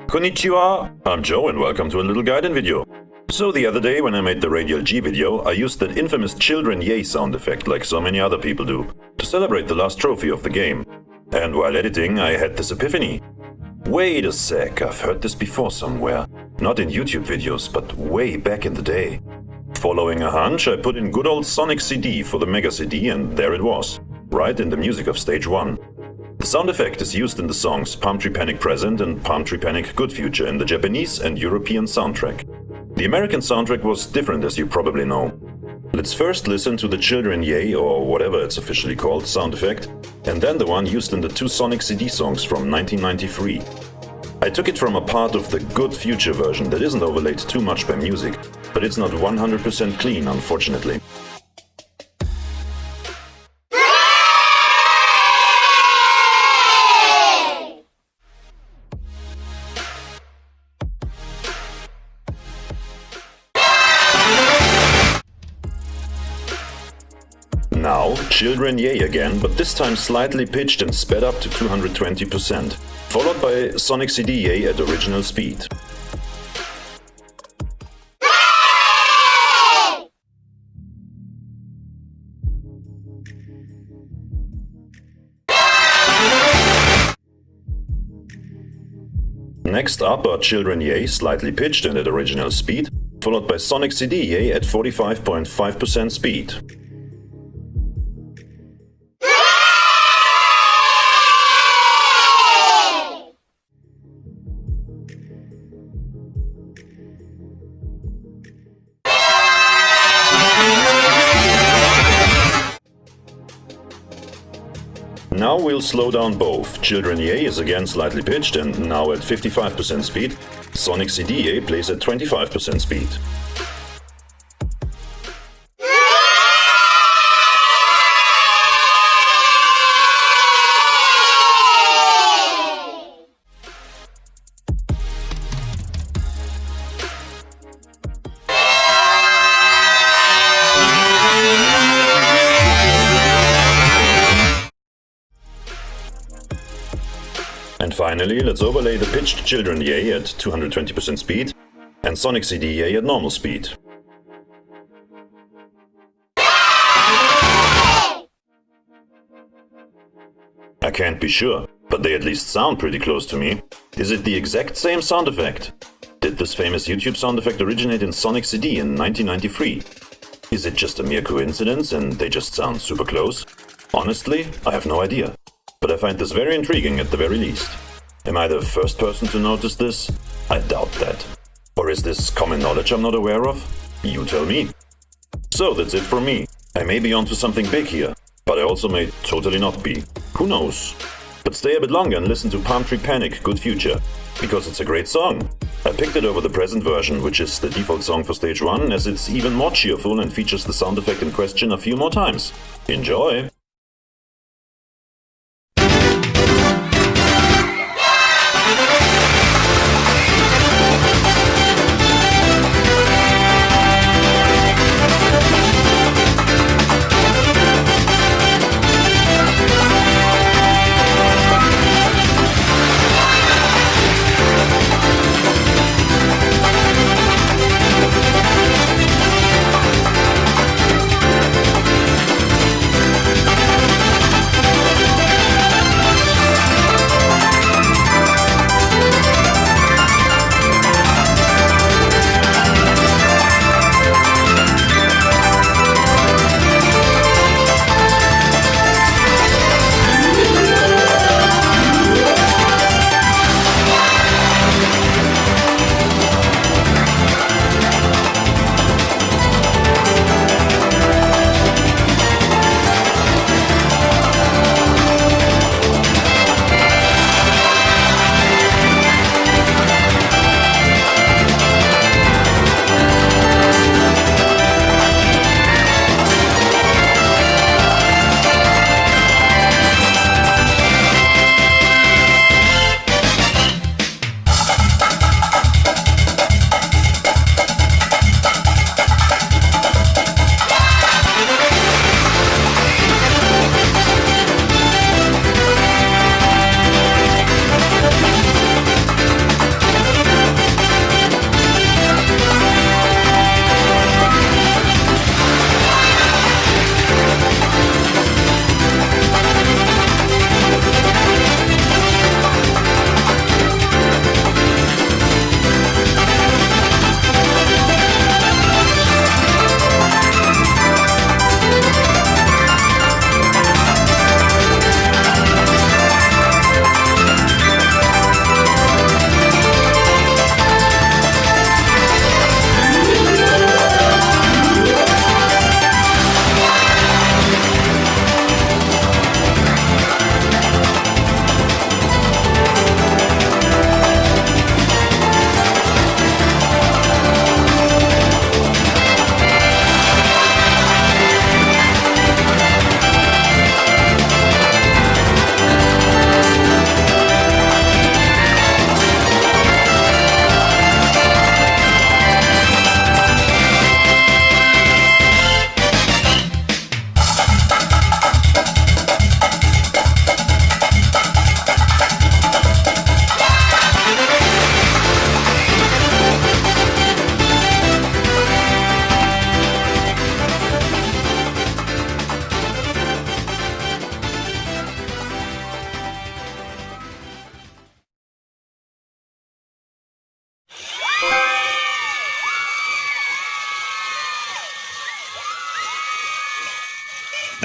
Konnichiwa, I'm Joe and welcome to a little gaiden video. So the other day when I made the Radial-G video, I used that infamous children yay sound effect like so many other people do, to celebrate the last trophy of the game. And while editing, I had this epiphany. Wait a sec, I've heard this before somewhere. Not in YouTube videos, but way back in the day. Following a hunch, I put in good old Sonic CD for the Mega CD and there it was, right in the music of stage 1. The sound effect is used in the songs Palm Tree Panic Present and Palm Tree Panic Good Future in the Japanese and European soundtrack. The American soundtrack was different, as you probably know. Let's first listen to the Children Yay, or whatever it's officially called, sound effect, and then the one used in the two Sonic CD songs from 1993. I took it from a part of the Good Future version that isn't overlaid too much by music, but it's not 100% clean, unfortunately. Now, Children Yay again, but this time slightly pitched and sped up to 220%, followed by Sonic CD Yay at original speed. Next up are Children Yay, slightly pitched and at original speed, followed by Sonic CD Yay at 45.5% speed. Now we'll slow down both. Children Yay is again slightly pitched and now at 55% speed. Sonic CD Yay plays at 25% speed. And finally, let's overlay the pitched Children Yay at 220% speed and Sonic CD Yay at normal speed. I can't be sure, but they at least sound pretty close to me. Is it the exact same sound effect? Did this famous YouTube sound effect originate in Sonic CD in 1993? Is it just a mere coincidence and they just sound super close? Honestly, I have no idea. But I find this very intriguing at the very least. Am I the first person to notice this? I doubt that. Or is this common knowledge I'm not aware of? You tell me. So that's it from me. I may be onto something big here, but I also may totally not be. Who knows? But stay a bit longer and listen to Palm Tree Panic Good Future, because it's a great song. I picked it over the present version, which is the default song for stage 1, as it's even more cheerful and features the sound effect in question a few more times. Enjoy!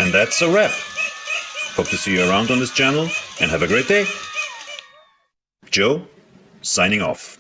And that's a wrap. Hope to see you around on this channel, and have a great day. Joe, signing off.